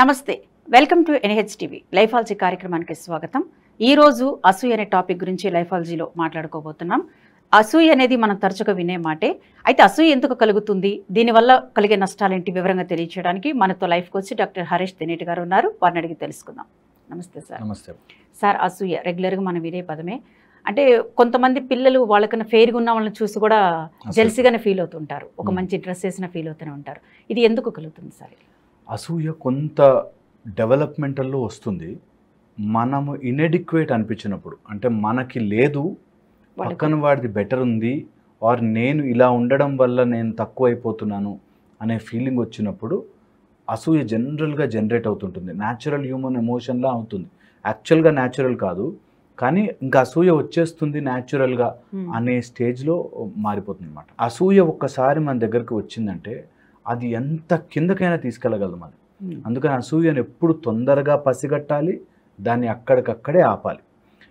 నమస్తే, welcome to NH TV లైఫాలజీ కార్యక్రమానికి స్వాగతం. ఈ రోజు అసూయ అనే టాపిక్ గురించి లైఫాలజీలో మాట్లాడుకోబోతున్నాం. అసూయ అనేది మనం తరచుగా వినే మాటే. అయితే అసూయ ఎందుకు కలుగుతుంది, దీనివల్ల కలిగే నష్టాలేంటి వివరంగా తెలియచేయడానికి మనతో life coach doctor Harish Teneti గారు ఉన్నారు. వారిని అడిగి తెలుసుకుందాం. నమస్తే సార్. నమస్తే సార్, అసూయ రెగ్యులర్గా మనం వినే పదమే. అంటే కొంతమంది పిల్లలు వాళ్ళకన్నా ఫెయిర్గా ఉన్న వాళ్ళని చూసి కూడా జెల్సీగానే ఫీల్ అవుతుంటారు. ఒక మంచి డ్రెస్ వేసిన ఫీల్ అవుతూనే ఉంటారు. ఇది ఎందుకు కలుగుతుంది సార్? అసూయ కొంత డెవలప్మెంటల్లో వస్తుంది. మనము ఇన్ఎడిక్వేట్ అనిపించినప్పుడు, అంటే మనకి లేదు, పక్కన వాడిది బెటర్ ఉంది, ఆర్ నేను ఇలా ఉండడం వల్ల నేను తక్కువ అయిపోతున్నాను అనే ఫీలింగ్ వచ్చినప్పుడు అసూయ జనరల్గా జనరేట్ అవుతుంటుంది. న్యాచురల్ హ్యూమన్ ఎమోషన్లా అవుతుంది. యాక్చువల్గా న్యాచురల్ కాదు, కానీ ఇంకా అసూయ వచ్చేస్తుంది న్యాచురల్గా అనే స్టేజ్లో మారిపోతుంది అనమాట. అసూయ ఒక్కసారి మన దగ్గరికి వచ్చిందంటే అది ఎంత కిందకైనా తీసుకెళ్ళగలదు మనం. అందుకని అసూయను ఎప్పుడు తొందరగా పసిగట్టాలి, దాన్ని అక్కడికక్కడే ఆపాలి.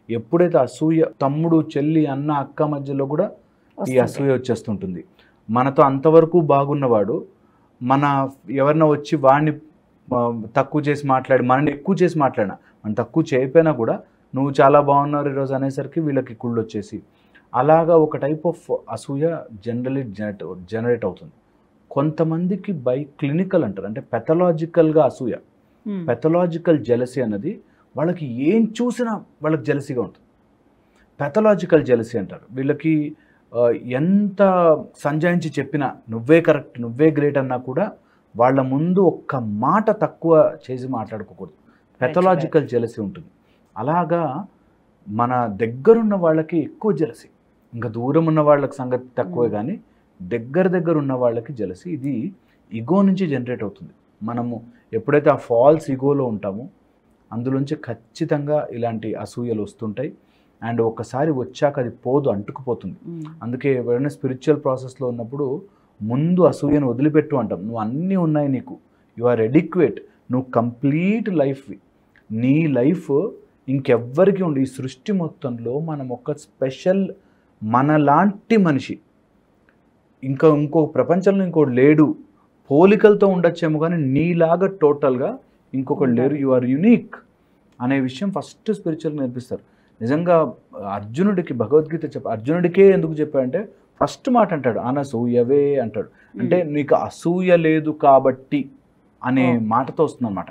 ఎప్పుడైతే అసూయ తమ్ముడు చెల్లి అన్న అక్క మధ్యలో కూడా ఈ అసూయ వచ్చేస్తుంటుంది. మనతో అంతవరకు బాగున్నవాడు మన ఎవరన్నా వచ్చి వాడిని తక్కువ చేసి మాట్లాడి మనని ఎక్కువ చేసి మాట్లాడినా, మనం తక్కువ చేయకపోయినా కూడా నువ్వు చాలా బాగున్నారు ఈరోజు అనేసరికి వీళ్ళకి కుళ్ళు వచ్చేసి అలాగా ఒక టైప్ ఆఫ్ అసూయ జనరలీ జనరేట్ అవుతుంది. కొంతమందికి బై క్లినికల్ అంటారు, అంటే పెథలాజికల్గా అసూయ, పెథలాజికల్ జెలసీ అన్నది వాళ్ళకి ఏం చూసినా వాళ్ళకి జెలసీగా ఉంటుంది. పెథలాజికల్ జెలసీ అంటారు. వీళ్ళకి ఎంత సంజాయించి చెప్పినా నువ్వే కరెక్ట్, నువ్వే గ్రేట్ అన్నా కూడా వాళ్ళ ముందు ఒక్క మాట తక్కువ చేసి మాట్లాడుకోకూడదు. పెథలాజికల్ జెలసీ ఉంటుంది. అలాగా మన దగ్గరున్న వాళ్ళకి ఎక్కువ జెలసీ, ఇంకా దూరం ఉన్న వాళ్ళకి సంగతి తక్కువే, కానీ దగ్గర ఉన్న వాళ్ళకి జెలసీ. ఇది ఈగో నుంచి జనరేట్ అవుతుంది. మనము ఎప్పుడైతే ఆ ఫాల్స్ ఈగోలో ఉంటామో అందులోంచి ఖచ్చితంగా ఇలాంటి అసూయలు వస్తుంటాయి. అండ్ ఒక్కసారి వచ్చాక అది పోదు, అంటుకుపోతుంది. అందుకే ఎవరైనా స్పిరిచువల్ ప్రాసెస్లో ఉన్నప్పుడు ముందు అసూయను వదిలిపెట్టు అంటాం. నువ్వు అన్నీ ఉన్నాయి, నీకు యు ఆర్ ఎడిక్వేట్, నువ్వు కంప్లీట్ లైఫ్, నీ లైఫ్ ఇంకెవ్వరికి ఉండి ఈ సృష్టి మొత్తంలో మనం ఒక స్పెషల్ మనలాంటి మనిషి ఇంకో ప్రపంచంలో ఇంకోటి లేడు. పోలికలతో ఉండొచ్చేమో కానీ నీలాగా టోటల్గా ఇంకొకటి లేరు. యు ఆర్ యునీక్ అనే విషయం ఫస్ట్ స్పిరిచువల్గా నేర్పిస్తారు. నిజంగా అర్జునుడికి భగవద్గీత అర్జునుడికే ఎందుకు చెప్పాడంటే ఫస్ట్ మాట అంటాడు, అనసూయవే అంటాడు. అంటే నీకు అసూయ లేదు కాబట్టి అనే మాటతో వస్తుందన్నమాట.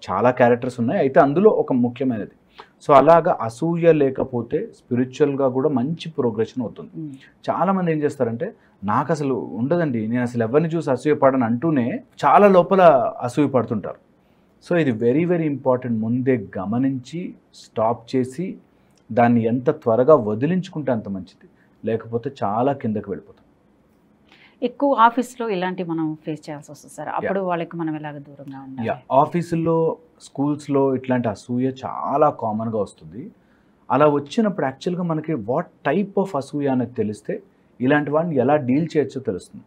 చాలా క్యారెక్టర్స్ ఉన్నాయి, అయితే అందులో ఒక ముఖ్యమైనది. సో అలాగా అసూయ లేకపోతే స్పిరిచువల్గా కూడా మంచి ప్రోగ్రెషన్ అవుతుంది. చాలామంది ఏం చేస్తారంటే నాకు అసలు ఉండదండి, నేను అసలు ఎవరిని చూసి అసూయ పడని అంటూనే చాలా లోపల అసూయ పడుతుంటారు. సో ఇది వెరీ వెరీ ఇంపార్టెంట్. ముందే గమనించి స్టాప్ చేసి దాన్ని ఎంత త్వరగా వదిలించుకుంటే అంత మంచిది, లేకపోతే చాలా కిందకి వెళ్ళిపోతాం. ఎక్కువ ఆఫీస్లో ఇలాంటి మనం ఫేస్ చేయాల్సి వస్తుంది సార్. అప్పుడు వాళ్ళకి మనం ఎలాగ దూరంగా ఉండాలి? ఆఫీసుల్లో, స్కూల్స్లో ఇట్లాంటి అసూయ చాలా కామన్గా వస్తుంది. అలా వచ్చినప్పుడు యాక్చువల్గా మనకి వాట్ టైప్ ఆఫ్ అసూయ అనేది తెలిస్తే ఇలాంటి వాడిని ఎలా డీల్ చేయొచ్చో తెలుస్తుంది.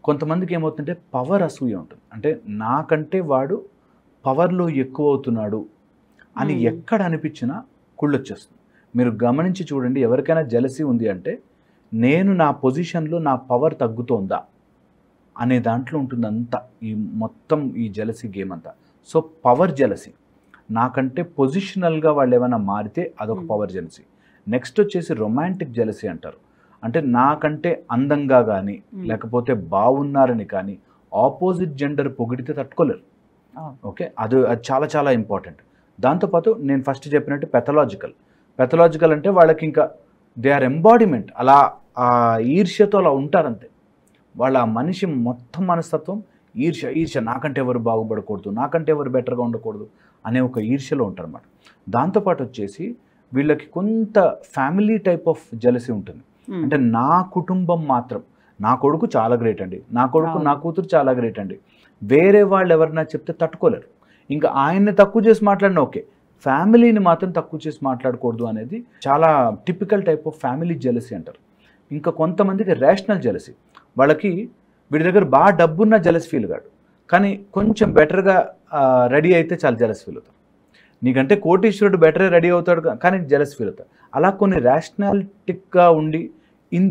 కొంతమందికి ఏమవుతుందంటే పవర్ అసూయ ఉంటుంది. అంటే నాకంటే వాడు పవర్లో ఎక్కువ అవుతున్నాడు అని ఎక్కడ అనిపించినా కుళ్ళొచ్చేస్తుంది. మీరు గమనించి చూడండి, ఎవరికైనా జెలసీ ఉంది అంటే నేను నా పొజిషన్లో నా పవర్ తగ్గుతోందా అనే దాంట్లో ఉంటుంది అంతా, ఈ మొత్తం ఈ జెలసీ గేమ్ అంతా. సో పవర్ జెలసీ, నాకంటే పొజిషనల్గా వాళ్ళు ఏమైనా మారితే అదొక పవర్ జెలసీ. నెక్స్ట్ వచ్చేసి రొమాంటిక్ జెలసీ అంటారు. అంటే నాకంటే అందంగా కానీ లేకపోతే బాగున్నారని కానీ ఆపోజిట్ జెండర్ పొగిడితే తట్టుకోలేరు. ఓకే, అది చాలా చాలా ఇంపార్టెంట్. దాంతోపాటు నేను ఫస్ట్ చెప్పినట్టు పెథలాజికల్ అంటే వాళ్ళకి ఇంకా దే ఆర్ ఎంబాడిమెంట్, అలా ఆ ఈర్ష్యతో అలా ఉంటారంతే. వాళ్ళ మనిషి మొత్తం మనస్తత్వం ఈర్ష్య, నాకంటే ఎవరు బాగుపడకూడదు, నాకంటే ఎవరు బెటర్గా ఉండకూడదు అనే ఒక ఈర్ష్యలో ఉంటారన్నమాట. దాంతోపాటు వచ్చేసి వీళ్ళకి కొంత ఫ్యామిలీ టైప్ ఆఫ్ జెలసీ ఉంటుంది. అంటే నా కుటుంబం మాత్రం, నా కొడుకు చాలా గ్రేట్ అండి, నా కొడుకు నా కూతురు చాలా గ్రేట్ అండి, వేరే వాళ్ళు ఎవరన్నా చెప్తే తట్టుకోలేరు. ఇంకా ఆయన్ని తక్కువ చేసి మాట్లాడినా ఓకే, ఫ్యామిలీని మాత్రం తక్కువ చేసి మాట్లాడకూడదు అనేది చాలా typical type of family jealousy అంటారు. ఇంకా కొంతమందికి రేషనల్ జెలసీ, వాళ్ళకి వీడి దగ్గర బాగా డబ్బున్న జెలస్ ఫీల్ కాడు, కానీ కొంచెం బెటర్గా రెడీ అయితే చాలా జెలస్ ఫీల్ అవుతారు. నీకంటే కోటీశ్వరుడు బెటర్గా రెడీ అవుతాడు కానీ జెలస్ ఫీల్ అవుతాడు. అలా కొన్ని రేషనాలిటిక్గా ఉండి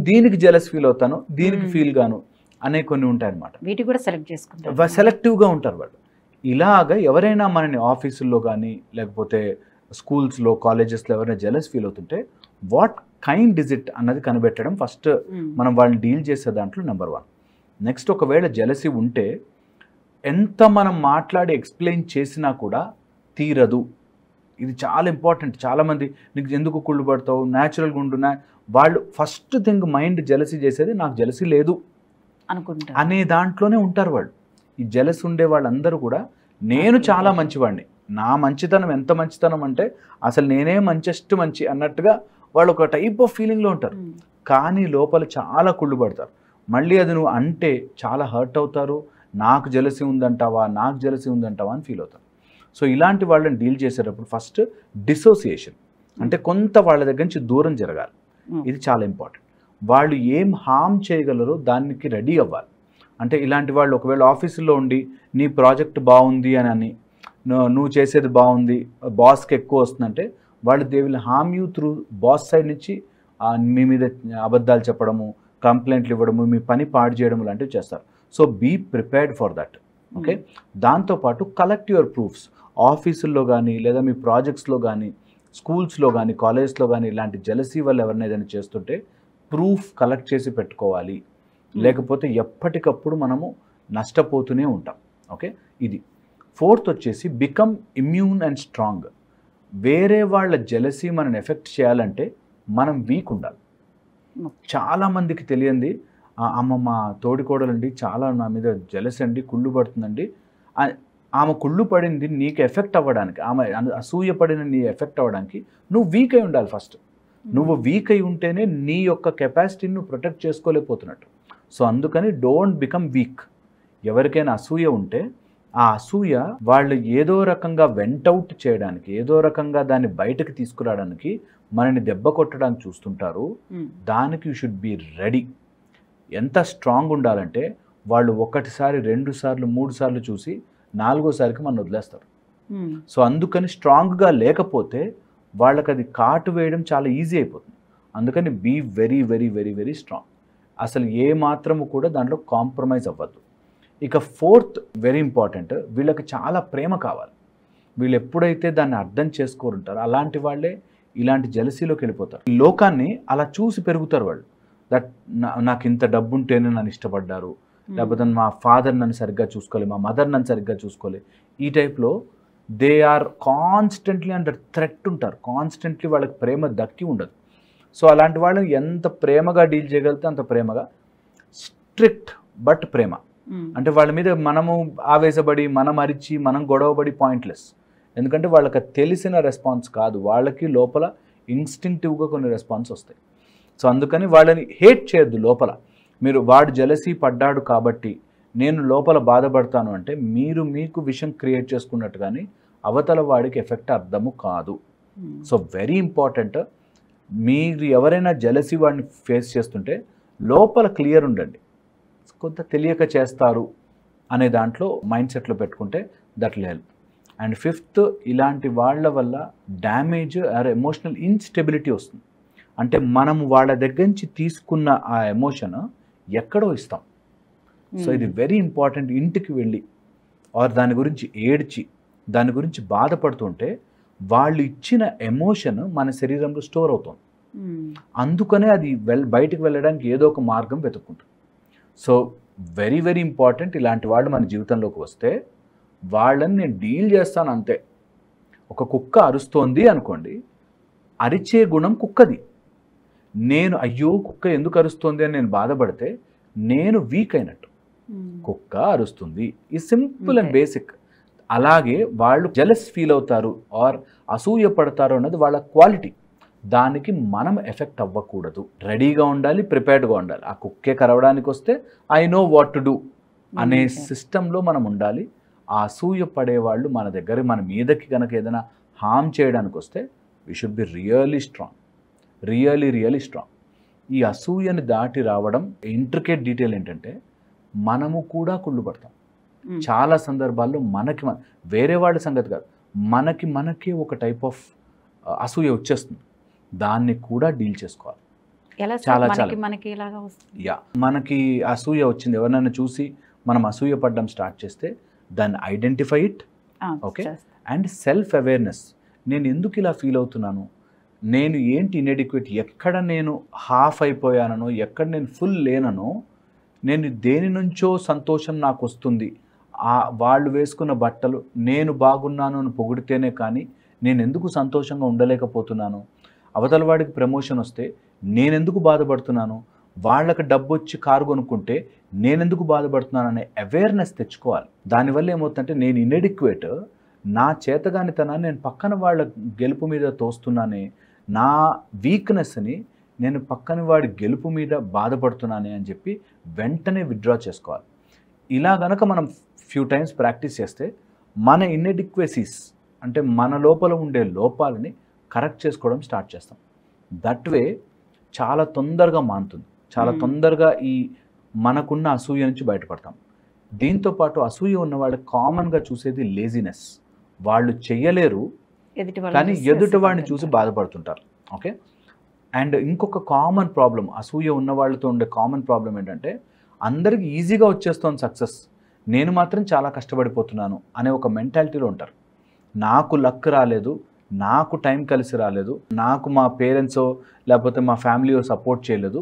దీనికి జెలస్ ఫీల్ అవుతాను, దీనికి ఫీల్ గాను అనే కొన్ని ఉంటాయి అన్నమాట. వీటి కూడా సెలెక్ట్ చేసుకుంటారు, సెలెక్టివ్గా ఉంటారు వాళ్ళు. ఇలాగ ఎవరైనా మనని ఆఫీసుల్లో కానీ లేకపోతే స్కూల్స్లో కాలేజెస్లో ఎవరైనా జెలస్ ఫీల్ అవుతుంటే వాట్ కైండ్ ఇస్ ఇట్ అన్నది కనిపెట్టడం ఫస్ట్ మనం వాళ్ళని డీల్ చేసే దాంట్లో నెంబర్ 1. నెక్స్ట్, ఒకవేళ జెలసీ ఉంటే ఎంత మనం మాట్లాడి ఎక్స్ప్లెయిన్ చేసినా కూడా తీరదు. ఇది చాలా ఇంపార్టెంట్. చాలామంది నీకు ఎందుకు కుళ్ళు పడతావు, న్యాచురల్గా ఉంటున్నా, వాళ్ళు ఫస్ట్ థింగ్ మైండ్ జెలసీ చేసేది నాకు జెలసీ లేదు అనుకుంటా అనే దాంట్లోనే ఉంటారు వాళ్ళు. ఈ జెలస్ ఉండే వాళ్ళందరూ కూడా నేను చాలా మంచివాడిని, నా మంచితనం ఎంత మంచితనం అంటే అసలు నేనే మంచి అన్నట్టుగా వాళ్ళు ఒక టైప్ ఆఫ్ ఫీలింగ్లో ఉంటారు. కానీ లోపల చాలా కుళ్ళు పడతారు. మళ్ళీ అది నువ్వు అంటే చాలా హర్ట్ అవుతారు. నాకు జెలసీ ఉందంటావా అని ఫీల్ అవుతారు. సో ఇలాంటి వాళ్ళని డీల్ చేసేటప్పుడు ఫస్ట్ డిసోసియేషన్ అంటే కొంత వాళ్ళ దగ్గర నుంచి దూరం జరగాలి. ఇది చాలా ఇంపార్టెంట్. వాళ్ళు ఏం హామ్ చేయగలరో దానికి రెడీ అవ్వాలి. అంటే ఇలాంటి వాళ్ళు ఒకవేళ ఆఫీసులో ఉండి నీ ప్రాజెక్ట్ బాగుంది అని నువ్వు చేసేది బాగుంది, బాస్కి ఎక్కువ వస్తుందంటే వాళ్ళు they will harm you through boss side నుంచి మీ మీద అబద్ధాలు చెప్పడము, కంప్లైంట్లు ఇవ్వడము, మీ పని పాడు చేయడం లాంటివి చేస్తారు. So be prepared for that. Okay, దాంతోపాటు కలెక్ట్ యువర్ ప్రూఫ్స్. ఆఫీసుల్లో కానీ లేదా మీ ప్రాజెక్ట్స్లో కానీ స్కూల్స్లో కానీ కాలేజ్లో కానీ ఇలాంటి జెలసీ వల్ల ఎవరైనా ఏదైనా చేస్తుంటే ప్రూఫ్ కలెక్ట్ చేసి పెట్టుకోవాలి. లేకపోతే ఎప్పటికప్పుడు మనము నష్టపోతూనే ఉంటాం. ఓకే, ఇది 4th వచ్చేసి బికమ్ ఇమ్యూన్ అండ్ స్ట్రాంగ్. వేరే వాళ్ళ జెలసీ మనని ఎఫెక్ట్ చేయాలంటే మనం వీక్ ఉండాలి. చాలామందికి తెలియంది, అమ్మ మా తోడికోడలండి చాలా నా మీద జెలసీ అండి, కుళ్ళు పడుతుందండి. ఆమె కుళ్ళు పడింది నీకు ఎఫెక్ట్ అవ్వడానికి, ఆమె అసూయ పడిన నీ ఎఫెక్ట్ అవ్వడానికి నువ్వు వీక్ అయి ఉండాలి ఫస్ట్. నువ్వు వీక్ అయి ఉంటేనే నీ యొక్క కెపాసిటీని నువ్వు ప్రొటెక్ట్ చేసుకోలేకపోతున్నట్టు. సో అందుకని డోంట్ బికమ్ వీక్. ఎవరికైనా అసూయ ఉంటే ఆ అసూయ వాళ్ళు ఏదో రకంగా వెంటౌట్ చేయడానికి, ఏదో రకంగా దాన్ని బయటకు తీసుకురావడానికి, మనని దెబ్బ కొట్టడానికి చూస్తుంటారు. దానికి యూ షుడ్ బి రెడీ. ఎంత స్ట్రాంగ్ ఉండాలంటే వాళ్ళు 1 సారి 2 సార్లు 3 సార్లు చూసి 4వసారికి మనం వదిలేస్తారు. సో అందుకని స్ట్రాంగ్గా లేకపోతే వాళ్ళకి అది కాటు వేయడం చాలా ఈజీ అయిపోతుంది. అందుకని be very very very very strong. అసలు ఏ మాత్రము కూడా దాంట్లో కాంప్రమైజ్ అవ్వద్దు. ఇక 4th వెరీ ఇంపార్టెంట్, వీళ్ళకి చాలా ప్రేమ కావాలి. వీళ్ళు ఎప్పుడైతే దాన్ని అర్థం చేసుకోరుంటారో అలాంటి వాళ్ళే ఇలాంటి జెలసీలోకి వెళ్ళిపోతారు. ఈ లోకాన్ని అలా చూసి పెరుగుతారు వాళ్ళు. దట్ నాకు ఇంత డబ్బు ఉంటేనే నన్ను ఇష్టపడ్డారు, లేకపోతే మా ఫాదర్ నన్ను సరిగ్గా చూసుకోలేదు, మా మదర్ నన్ను సరిగ్గా చూసుకోలేదు. ఈ టైప్లో they are constantly under threat ఉంటారు. కాన్స్టెంట్లీ వాళ్ళకి ప్రేమ దక్కి ఉండదు. సో అలాంటి వాళ్ళని ఎంత ప్రేమగా డీల్ చేయగలిగితే అంత ప్రేమగా, స్ట్రిక్ట్ బట్ ప్రేమ. అంటే వాళ్ళ మీద మనము ఆవేశపడి, మనం అరిచి, మనం గొడవపడి పాయింట్లెస్. ఎందుకంటే వాళ్ళకి తెలిసిన రెస్పాన్స్ కాదు, వాళ్ళకి లోపల ఇన్స్టింక్టివ్గా కొన్ని రెస్పాన్స్ వస్తాయి. సో అందుకని వాళ్ళని హేట్ చేయొద్దు. లోపల మీరు వాడు జెలసీ పడ్డాడు కాబట్టి నేను లోపల బాధపడతాను అంటే మీరు మీకు విషయం క్రియేట్ చేసుకున్నట్టు కానీ అవతల వాడికి ఎఫెక్ట్ అర్థము కాదు. సో వెరీ ఇంపార్టెంట్, మీరు ఎవరైనా జెలసీ వాడిని ఫేస్ చేస్తుంటే లోపల క్లియర్ ఉండండి. కొంత తెలియక చేస్తారు అనే దాంట్లో మైండ్ సెట్లో పెట్టుకుంటే that will help. And 5th, ఇలాంటి వాళ్ళ వల్ల డ్యామేజ్ ఆర్ ఎమోషనల్ ఇన్స్టెబిలిటీ వస్తుంది. అంటే మనము వాళ్ళ దగ్గర నుంచి తీసుకున్న ఆ ఎమోషన్ ఎక్కడో ఇస్తాం. సో ఇది వెరీ ఇంపార్టెంట్. ఇంటికి వెళ్ళి ఆర్ దాని గురించి ఏడ్చి దాని గురించి బాధపడుతుంటే వాళ్ళు ఇచ్చిన ఎమోషన్ మన శరీరంలో స్టోర్ అవుతుంది. అందుకనే అది బయటికి వెళ్ళడానికి ఏదో ఒక మార్గం వెతుక్కుంటుంది. So very very important. ఇలాంటి వాళ్ళు మన జీవితంలోకి వస్తే వాళ్ళని నేను డీల్ చేస్తాను అంతే. ఒక కుక్క అరుస్తోంది అనుకోండి, అరిచే గుణం కుక్కది. నేను అయ్యో కుక్క ఎందుకు అరుస్తోంది అని నేను బాధపడితే నేను వీక్ అయినట్టు. కుక్క అరుస్తుంది, ఈ సింపుల్ అండ్ బేసిక్. అలాగే వాళ్ళు జెలస్ ఫీల్ అవుతారు ఆర్ అసూయ పడతారు అన్నది వాళ్ళ క్వాలిటీ. దానికి మనం ఎఫెక్ట్ అవ్వకూడదు. రెడీగా ఉండాలి, ప్రిపేర్డ్గా ఉండాలి. ఆ కుక్కే కరవడానికి వస్తే I know what to do అనే సిస్టంలో మనం ఉండాలి. ఆ అసూయ పడేవాళ్ళు మన దగ్గర మన మీదకి కనుక ఏదైనా హామ్ చేయడానికి వస్తే we should be really strong, really strong. ఈ అసూయని దాటి రావడం ఇంట్రికేట్ డీటెయిల్ ఏంటంటే మనము కూడా కుళ్ళు పడతాం. చాలా సందర్భాల్లో వేరే వాళ్ళ సంగతి కాదు, మనకే ఒక టైప్ ఆఫ్ అసూయ వచ్చేస్తుంది. దాన్ని కూడా డీల్ చేసుకోవాలి. మనకి అసూయ వచ్చింది, ఎవరినైనా చూసి మనం అసూయ పడడం స్టార్ట్ చేస్తే దాన్ని identify it, okay, and self awareness. నేను ఎందుకు ఇలా ఫీల్ అవుతున్నాను, నేను ఏంటి ఇన్ఎడిక్వేట్, ఎక్కడ నేను హాఫ్ అయిపోయానో, ఎక్కడ నేను ఫుల్ లేననో, నేను దేని నుంచో సంతోషం నాకు వస్తుంది, వాళ్ళు వేసుకున్న బట్టలు నేను బాగున్నాను అని పొగిడితేనే కానీ నేను ఎందుకు సంతోషంగా ఉండలేకపోతున్నాను, అవతల వాడికి ప్రమోషన్ వస్తే నేనెందుకు బాధపడుతున్నాను, వాళ్ళకి డబ్బు వచ్చి కారు కొనుక్కుంటే నేనెందుకు బాధపడుతున్నాను అనే అవేర్నెస్ తెచ్చుకోవాలి. దానివల్ల ఏమవుతుందంటే నేను ఇన్ఎడిక్వేట్, నా చేతగానితనాన్ని నేను పక్కన వాళ్ళ గెలుపు మీద తోస్తున్నానే, నా వీక్నెస్ని నేను పక్కన వాడి గెలుపు మీద బాధపడుతున్నానే అని చెప్పి వెంటనే విత్డ్రా చేసుకోవాలి. ఇలా గనక మనం ఫ్యూ టైమ్స్ ప్రాక్టీస్ చేస్తే మన ఇన్ఎడిక్వెసీస్ అంటే మన లోపల ఉండే లోపాలని కరెక్ట్ చేసుకోవడం స్టార్ట్ చేస్తాం. దట్ వే చాలా తొందరగా మానుతుంది, చాలా తొందరగా ఈ మనకున్న అసూయ నుంచి బయటపడతాం. దీంతోపాటు అసూయ ఉన్న వాళ్ళు కామన్గా చూసేది లేజినెస్, వాళ్ళు చెయ్యలేరు కానీ ఎదుటి వాడిని చూసి బాధపడుతుంటారు. ఓకే, అండ్ ఇంకొక కామన్ ప్రాబ్లం అసూయ ఉన్న వాళ్ళతో ఉండే కామన్ ప్రాబ్లం ఏంటంటే అందరికి ఈజీగా వచ్చేస్తోంది సక్సెస్, నేను మాత్రం చాలా కష్టపడిపోతున్నాను అనే ఒక మెంటాలిటీలో ఉంటారు. నాకు లక్ రాలేదు, నాకు టైం కలిసి రాలేదు, నాకు మా పేరెంట్సో లేకపోతే మా ఫ్యామిలీయో సపోర్ట్ చేయలేదు,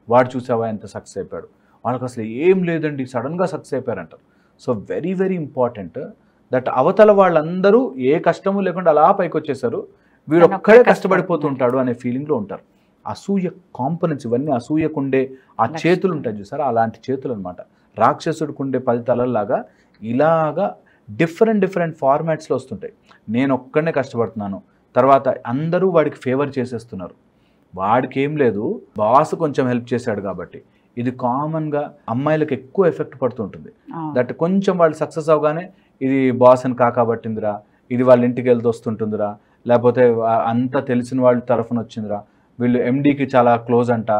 వాడు చూసావా ఎంత సక్సెస్ అయిపోయాడు, వాళ్ళకి అసలు ఏం లేదండి సడన్గా సక్సెస్ అయిపోయారంటారు. So very very important that అవతల వాళ్ళందరూ ఏ కష్టము లేకుండా అలా పైకి వచ్చేసారు, వీడు ఒక్కడే కష్టపడిపోతుంటాడు అనే ఫీలింగ్లో ఉంటారు. అసూయ కాంపనెంట్స్ ఇవన్నీ అసూయకుండే ఆ చేతులు ఉంటాయి చూసారా, అలాంటి చేతులు అనమాట. రాక్షసుడికుండే 10 తలల్లాగా ఇలాగా డిఫరెంట్ ఫార్మాట్స్లో వస్తుంటాయి. నేను ఒక్కడనే కష్టపడుతున్నాను, తర్వాత అందరూ వాడికి ఫేవర్ చేసేస్తున్నారు, వాడికి ఏం లేదు బాస్ కొంచెం హెల్ప్ చేశాడు కాబట్టి. ఇది కామన్గా అమ్మాయిలకు ఎక్కువ ఎఫెక్ట్ పడుతుంటుంది. దట్ కొంచెం వాళ్ళు సక్సెస్ అవగానే ఇది బాస్ అని కాకబట్టిందిరా, ఇది వాళ్ళ ఇంటికి వెళ్తూ వస్తుంటుందిరా, లేకపోతే అంతా తెలిసిన వాళ్ళ తరఫున వచ్చిందిరా, వీళ్ళు ఎండీకి చాలా క్లోజ్ అంట,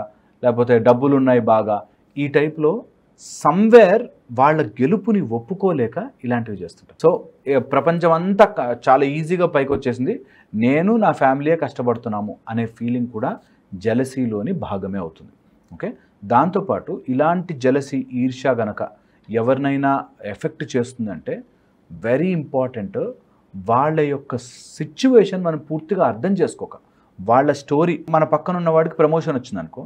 లేకపోతే డబ్బులు ఉన్నాయి బాగా, ఈ టైప్లో సమ్వేర్ వాళ్ళ గెలుపుని ఒప్పుకోలేక ఇలాంటివి చేస్తుంటారు. సో ప్రపంచం అంతా చాలా ఈజీగా పైకి వచ్చేసింది, నేను నా ఫ్యామిలీయే కష్టపడుతున్నాము అనే ఫీలింగ్ కూడా జెలసీలోని భాగమే అవుతుంది. ఓకే, దాంతోపాటు ఇలాంటి జెలసీ ఈర్ష్య గనక ఎవరినైనా ఎఫెక్ట్ చేస్తుందంటే వెరీ ఇంపార్టెంట్ వాళ్ళ యొక్క సిచ్యువేషన్ మనం పూర్తిగా అర్థం చేసుకోక, వాళ్ళ స్టోరీ, మన పక్కన ఉన్న వాడికి ప్రమోషన్ వచ్చిందనుకో,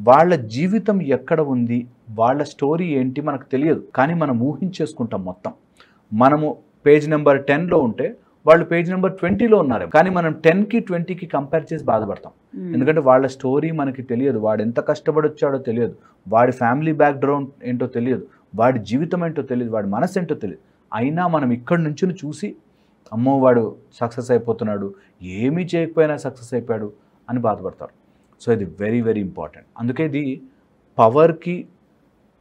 వాళ్ళ జీవితం ఎక్కడ ఉంది, వాళ్ళ స్టోరీ ఏంటి మనకు తెలియదు, కానీ మనం ఊహించేసుకుంటాం మొత్తం. మనము పేజ్ నెంబర్ 10లో ఉంటే వాళ్ళు పేజ్ నెంబర్ 20లో ఉన్నారు, కానీ మనం 10కి 20కి కంపేర్ చేసి బాధపడతాం. ఎందుకంటే వాళ్ళ స్టోరీ మనకి తెలియదు, వాడు ఎంత కష్టపడి వచ్చాడో తెలియదు, వాడి ఫ్యామిలీ బ్యాక్గ్రౌండ్ ఏంటో తెలియదు, వాడి జీవితం ఏంటో తెలియదు, వాడి మనసు ఏంటో తెలియదు. అయినా మనం ఇక్కడి నుంచి చూసి అమ్మో వాడు సక్సెస్ అయిపోతున్నాడు, ఏమీ చేయకపోయినా సక్సెస్ అయిపోయాడు అని బాధపడతారు. సో ఇది వెరీ వెరీ ఇంపార్టెంట్. అందుకే ఇది పవర్కి,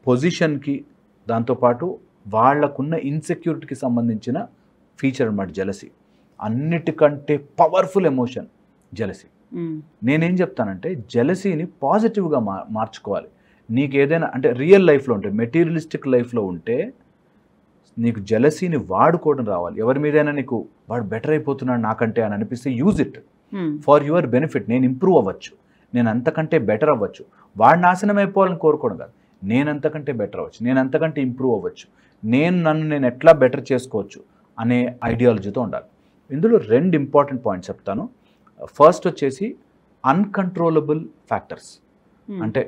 పొజిషన్కి, దాంతోపాటు వాళ్ళకున్న ఇన్సెక్యూరిటీకి సంబంధించిన ఫీచర్ అన్నమాట జెలసీ. అన్నిటికంటే పవర్ఫుల్ ఎమోషన్ జెలసీ. నేనేం చెప్తానంటే జెలసీని పాజిటివ్గా మార్చుకోవాలి. నీకు ఏదైనా అంటే రియల్ లైఫ్లో ఉంటే, మెటీరియలిస్టిక్ లైఫ్లో ఉంటే నీకు జెలసీని వాడుకోవడం రావాలి. ఎవరి మీదైనా నీకు వాడు బెటర్ అయిపోతున్నాడు నాకంటే అని అనిపిస్తే use it for your benefit. నేను ఇంప్రూవ్ అవ్వచ్చు, నేను అంతకంటే బెటర్ అవ్వచ్చు. వాడు నాశనం అయిపోవాలని కోరుకోవడం కాదు, నేను అంతకంటే బెటర్ అవ్వచ్చు, నేను అంతకంటే ఇంప్రూవ్ అవ్వచ్చు, నేను ఎట్లా బెటర్ చేసుకోవచ్చు అనే ఐడియాలజీతో ఉండాలి. ఇందులో 2 ఇంపార్టెంట్ పాయింట్స్ చెప్తాను. ఫస్ట్ వచ్చేసి అన్కంట్రోలబుల్ ఫ్యాక్టర్స్, అంటే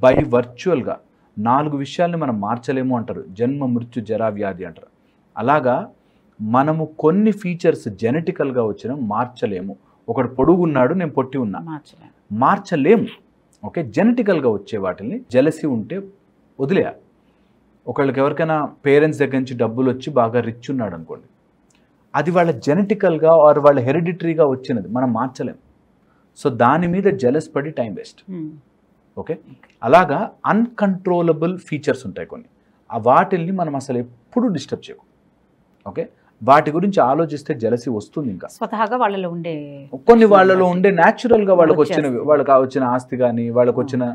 బై వర్చువల్గా 4 విషయాల్ని మనం మార్చలేము అంటారు. జన్మ, మృత్యు, జరా, వ్యాధి అంటారు. అలాగా మనము కొన్ని ఫీచర్స్ జెనెటికల్గా వచ్చిన మార్చలేము. ఒకడు పొడుగున్నాడు, నేను పొట్టి ఉన్నా, మార్చలేము. ఓకే, జెనెటికల్గా వచ్చే వాటిని జెలసీ ఉంటే వదిలేయాలి. ఒకళ్ళకి ఎవరికైనా పేరెంట్స్ దగ్గర నుంచి డబ్బులు వచ్చి బాగా రిచ్ ఉన్నాడు అనుకోండి, అది వాళ్ళ జెనెటికల్గా ఆర్ వాళ్ళ హెరిడిటరీగా వచ్చినది, మనం మార్చలేము. సో దాని మీద జెలస్ పడి టైం వేస్ట్. ఓకే, అలాగా అన్కంట్రోలబుల్ ఫీచర్స్ ఉంటాయి కొన్ని, ఆ వాటిల్ని మనం అసలు ఎప్పుడు డిస్టర్బ్ చేయకు. ఓకే, వాటి గురించి ఆలోచిస్తే జెలసీ వస్తుంది. ఇంకా స్వతహాగా వాళ్ళలో ఉండే వాళ్ళలో ఉండే న్యాచురల్గా వాళ్ళకి వచ్చిన ఆస్తి కానీ, వాళ్ళకి వచ్చిన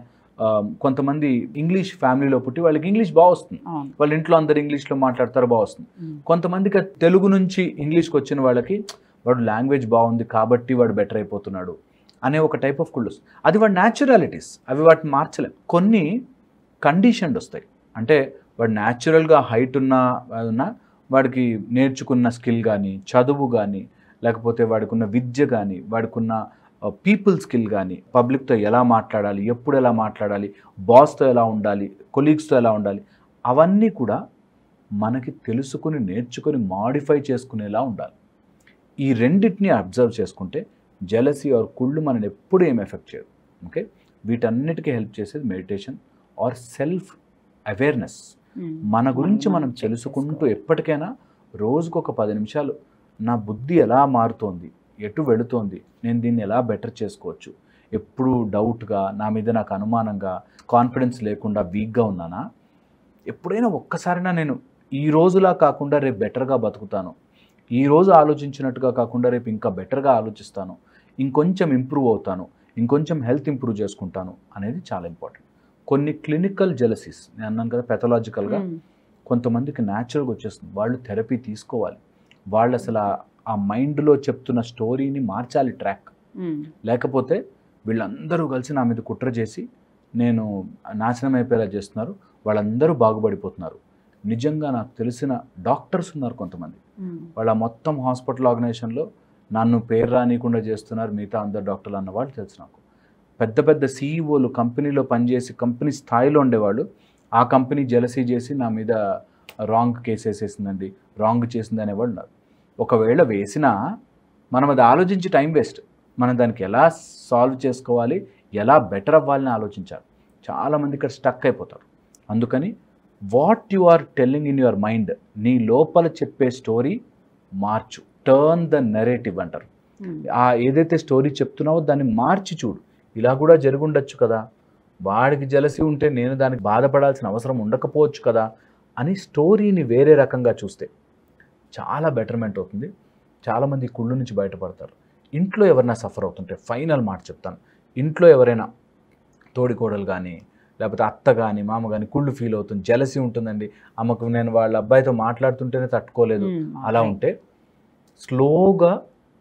కొంతమంది ఇంగ్లీష్ ఫ్యామిలీలో పుట్టి వాళ్ళకి ఇంగ్లీష్ బాగా వస్తుంది, వాళ్ళ ఇంట్లో అందరు ఇంగ్లీష్లో మాట్లాడతారు, బాగా వస్తుంది. కొంతమందికి తెలుగు నుంచి ఇంగ్లీష్కి వచ్చిన వాళ్ళకి వాడు లాంగ్వేజ్ బాగుంది కాబట్టి వాడు బెటర్ అయిపోతున్నాడు అనే ఒక టైప్ ఆఫ్ కుళ్ళు వస్తుంది. అది వాడి న్యాచురాలిటీస్, అవి వాటిని మార్చలేం. కొన్ని కండిషన్డ్ వస్తాయి, అంటే వాడు న్యాచురల్గా హైట్ ఉన్నా వాడికి నేర్చుకున్న స్కిల్ కానీ, చదువు కానీ, లేకపోతే వాడికున్న విద్య కానీ, వాడికున్న పీపుల్ స్కిల్ కానీ, పబ్లిక్తో ఎలా మాట్లాడాలి, ఎప్పుడు ఎలా మాట్లాడాలి, బాస్తో ఎలా ఉండాలి, కొలీగ్స్తో ఎలా ఉండాలి, అవన్నీ కూడా మనకి తెలుసుకుని నేర్చుకొని మాడిఫై చేసుకునేలా ఉండాలి. ఈ రెండింటిని అబ్జర్వ్ చేసుకుంటే జెలసీ ఆర్ కుళ్ళు మనని ఎప్పుడు ఏం ఎఫెక్ట్ చేయదు. ఓకే, వీటన్నిటికీ హెల్ప్ చేసేది మెడిటేషన్ ఆర్ సెల్ఫ్ అవేర్నెస్. మన గురించి మనం తెలుసుకుంటూ ఎప్పటికైనా రోజుకు ఒక 10 నిమిషాలు నా బుద్ధి ఎలా మారుతోంది, ఎటు వెళుతోంది, నేను దీన్ని ఎలా బెటర్ చేసుకోవచ్చు, ఎప్పుడు డౌట్గా, నా మీద నాకు అనుమానంగా, కాన్ఫిడెన్స్ లేకుండా వీక్గా ఉన్నానా, ఎప్పుడైనా ఒక్కసారైనా నేను ఈ రోజులా కాకుండా రేపు బెటర్గా బతుకుతాను, ఈ రోజు ఆలోచించినట్టుగా కాకుండా రేపు ఇంకా బెటర్గా ఆలోచిస్తాను, ఇంకొంచెం ఇంప్రూవ్ అవుతాను, ఇంకొంచెం హెల్త్ ఇంప్రూవ్ చేసుకుంటాను అనేది చాలా ఇంపార్టెంట్. కొన్ని క్లినికల్ జెలసీస్, నేను అన్నాను కదా పెథలాజికల్గా, కొంతమందికి న్యాచురల్గా వచ్చేస్తుంది. వాళ్ళు థెరపీ తీసుకోవాలి. వాళ్ళు అసలు ఆ మైండ్లో చెప్తున్న స్టోరీని మార్చాలి ట్రాక్. లేకపోతే వీళ్ళందరూ కలిసి నా మీద కుట్ర చేసి నేను నాశనం అయిపోయేలా చేస్తున్నారు, వాళ్ళందరూ బాగుపడిపోతున్నారు. నిజంగా నాకు తెలిసిన డాక్టర్స్ ఉన్నారు కొంతమంది, వాళ్ళ మొత్తం హాస్పిటల్ ఆర్గనైజేషన్లో నన్ను పేరు రానియకుండా చేస్తున్నారు మిగతా అందరు డాక్టర్లు అన్నవాళ్ళు తెలుసు నాకు. పెద్ద పెద్ద సీఈఓలు కంపెనీలో పనిచేసి కంపెనీ స్థాయిలో ఉండేవాళ్ళు ఆ కంపెనీ జెలసీ చేసి నా మీద రాంగ్ కేసు వేసేసిందండి, రాంగ్ చేసింది అనేవాళ్ళు ఉన్నారు. ఒకవేళ వేసినా మనం అది ఆలోచించి టైం వేస్ట్. మనం దానికి ఎలా సాల్వ్ చేసుకోవాలి, ఎలా బెటర్ అవ్వాలని ఆలోచించాలి. చాలామంది ఇక్కడ స్టక్ అయిపోతారు. అందుకని what you are telling in your mind, నీ లోపల చెప్పే స్టోరీ మార్చు. టర్న్ ద నెరేటివ్ అంటారు. ఏదైతే స్టోరీ చెప్తున్నావో దాన్ని మార్చి చూడు. ఇలా కూడా జరుగుండొచ్చు కదా, వాడికి జెలసీ ఉంటే నేను దానికి బాధపడాల్సిన అవసరం ఉండకపోవచ్చు కదా అని స్టోరీని వేరే రకంగా చూస్తే చాలా బెటర్మెంట్ అవుతుంది. చాలామంది కుళ్ళు నుంచి బయటపడతారు. ఇంట్లో ఎవరైనా సఫర్ అవుతుంటే, ఫైనల్ మాట చెప్తాను, ఇంట్లో ఎవరైనా తోడికోడలు కానీ లేకపోతే అత్త కానీ మామ కానీ కుళ్ళు ఫీల్ అవుతుంది, జెలసీ ఉంటుందండి, అమ్మకు నేను వాళ్ళ అబ్బాయితో మాట్లాడుతుంటేనే తట్టుకోలేదు, అలా ఉంటే స్లోగా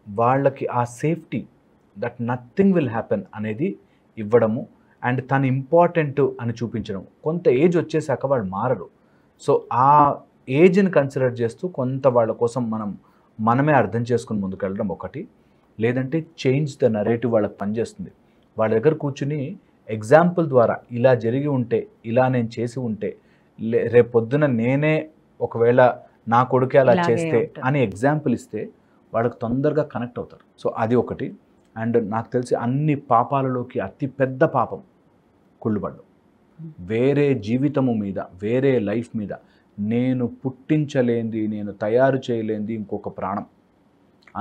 వాళ్ళకి ఆ safety, that nothing will happen అనేది ఇవ్వడము అండ్ తను ఇంపార్టెంట్ అని చూపించడం. కొంత ఏజ్ వచ్చేసాక వాళ్ళు మారరు. సో ఆ ఏజ్ని కన్సిడర్ చేస్తూ కొంత వాళ్ళ కోసం మనమే అర్థం చేసుకుని ముందుకెళ్ళడం ఒకటి. లేదంటే చేంజ్ ద నరేటివ్ వాళ్ళకి పనిచేస్తుంది. వాళ్ళ దగ్గర కూర్చుని ఎగ్జాంపుల్ ద్వారా ఇలా జరిగి ఉంటే, ఇలా నేను చేసి ఉంటే, రేపొద్దున నేనే ఒకవేళ నా కొడుకే అలా చేస్తే అని ఎగ్జాంపుల్ ఇస్తే వాళ్ళకి తొందరగా కనెక్ట్ అవుతారు. సో అది ఒకటి. అండ్ నాకు తెలిసి అన్ని పాపాలలోకి అతి పెద్ద పాపం కుళ్ళుబడ్డం. వేరే జీవితము మీద, వేరే లైఫ్ మీద నేను పుట్టించలేంది, నేను తయారు చేయలేంది ఇంకొక ప్రాణం.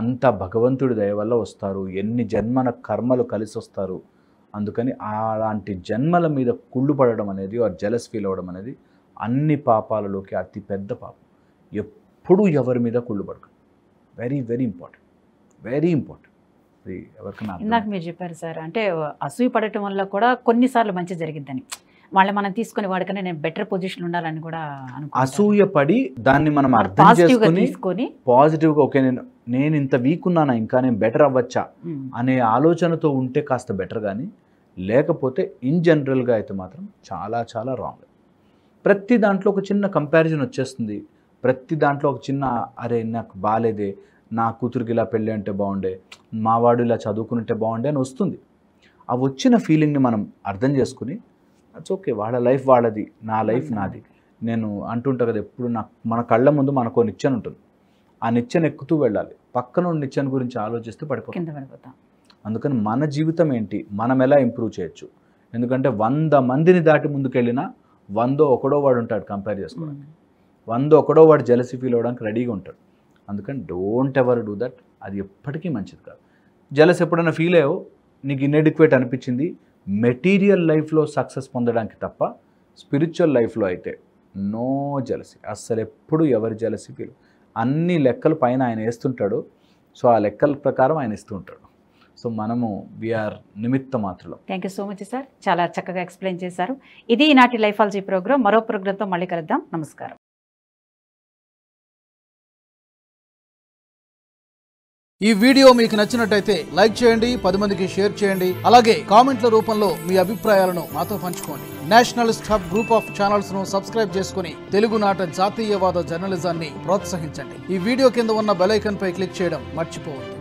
అంతా భగవంతుడి దయ వల్ల వస్తారు, ఎన్ని జన్మల కర్మలు కలిసి వస్తారు. అందుకని అలాంటి జన్మల మీద కుళ్ళు పడడం అనేది ఆర్ జెలస్ ఫీల్ అవ్వడం అనేది అన్ని పాపాలలోకి అతి పెద్ద పాపం. ఎప్పుడూ ఎవరి మీద కుళ్ళు పడకండి. Very very important, very important. అది ఎవరికైనా ఇందాక మీరు చెప్పారు సార్, అంటే అసూయ పడటం వల్ల కూడా కొన్నిసార్లు మంచి జరిగిద్దని, వాళ్ళని మనం తీసుకుని వాడికనే నేను బెటర్ పొజిషన్ ఉండాలని కూడా అసూయ పడి దాన్ని మనం అర్థం చేసుకొని పాజిటివ్గా ఓకే నేను ఇంత వీక్ ఉన్నానా, ఇంకా నేను బెటర్ అవ్వచ్చా అనే ఆలోచనతో ఉంటే కాస్త బెటర్. కానీ లేకపోతే ఇన్ జనరల్గా అయితే మాత్రం చాలా చాలా రాంగ్. ప్రతి దాంట్లో ఒక చిన్న కంపారిజన్ వచ్చేస్తుంది. ప్రతి దాంట్లో ఒక చిన్న అరే నాకు బాగాలేదే, నా కూతురికి ఇలా పెళ్ళి అంటే బాగుండే, మావాడు ఇలా చదువుకుంటే బాగుండే అని వస్తుంది. ఆ వచ్చిన ఫీలింగ్ని మనం అర్థం చేసుకుని అట్స్ ఓకే, వాళ్ళ లైఫ్ వాళ్ళది, నా లైఫ్ నాది. నేను అంటుంటా కదా ఎప్పుడు, మన కళ్ళ ముందు మనకు నిచ్చెన ఉంటుంది, ఆ నిచ్చెన ఎక్కుతూ వెళ్ళాలి. పక్కన ఉన్న నిచ్చెన గురించి ఆలోచిస్తే పడిపోతాం. అందుకని మన జీవితం ఏంటి, మనం ఎలా ఇంప్రూవ్ చేయొచ్చు. ఎందుకంటే 100 మందిని దాటి ముందుకెళ్ళినా 100ో ఒకడో వాడు ఉంటాడు కంపేర్ చేసుకోవడానికి, 100ో ఒకడో వాడు జెలసీ ఫీల్ అవ్వడానికి రెడీగా ఉంటాడు. అందుకని డోంట్ ఎవర్ డూ దట్. అది ఎప్పటికీ మంచిది కాదు. జెలస్ ఎప్పుడైనా ఫీల్ అయ్యో, నీకు ఇన్ఎడిక్వేట్ అనిపించింది, మెటీరియల్ లైఫ్లో సక్సెస్ పొందడానికి తప్ప స్పిరిచువల్ లైఫ్లో అయితే నో జెలసీ. అస్సలు ఎప్పుడు ఎవరి జెలసీ ఫీల్, అన్ని లెక్కలు పైన ఆయన వేస్తుంటాడు. సో ఆ లెక్కల ప్రకారం ఆయన ఇస్తూ ఉంటాడు. సో మనము వీఆర్ నిమిత్త మాత్రం. Thank you so much sir, చాలా చక్కగా ఎక్స్ప్లెయిన్ చేశారు. ఇది ఈనాటి లైఫాలజీ ప్రోగ్రామ్. మరో ప్రోగ్రామ్తో మళ్ళీ కలుద్దాం. నమస్కారం. ఈ వీడియో మీకు నచ్చినట్టయితే లైక్ చేయండి, 10 మందికి షేర్ చేయండి. అలాగే కామెంట్ల రూపంలో మీ అభిప్రాయాలను మాతో పంచుకోండి. Nationalist hub group of channels ను సబ్స్క్రైబ్ చేసుకుని తెలుగునాట జాతీయవాద జర్నలిజాన్ని ప్రోత్సహించండి. ఈ వీడియో కింద ఉన్న బెల్ ఐకాన్ పై క్లిక్ చేయడం మర్చిపోవద్దు.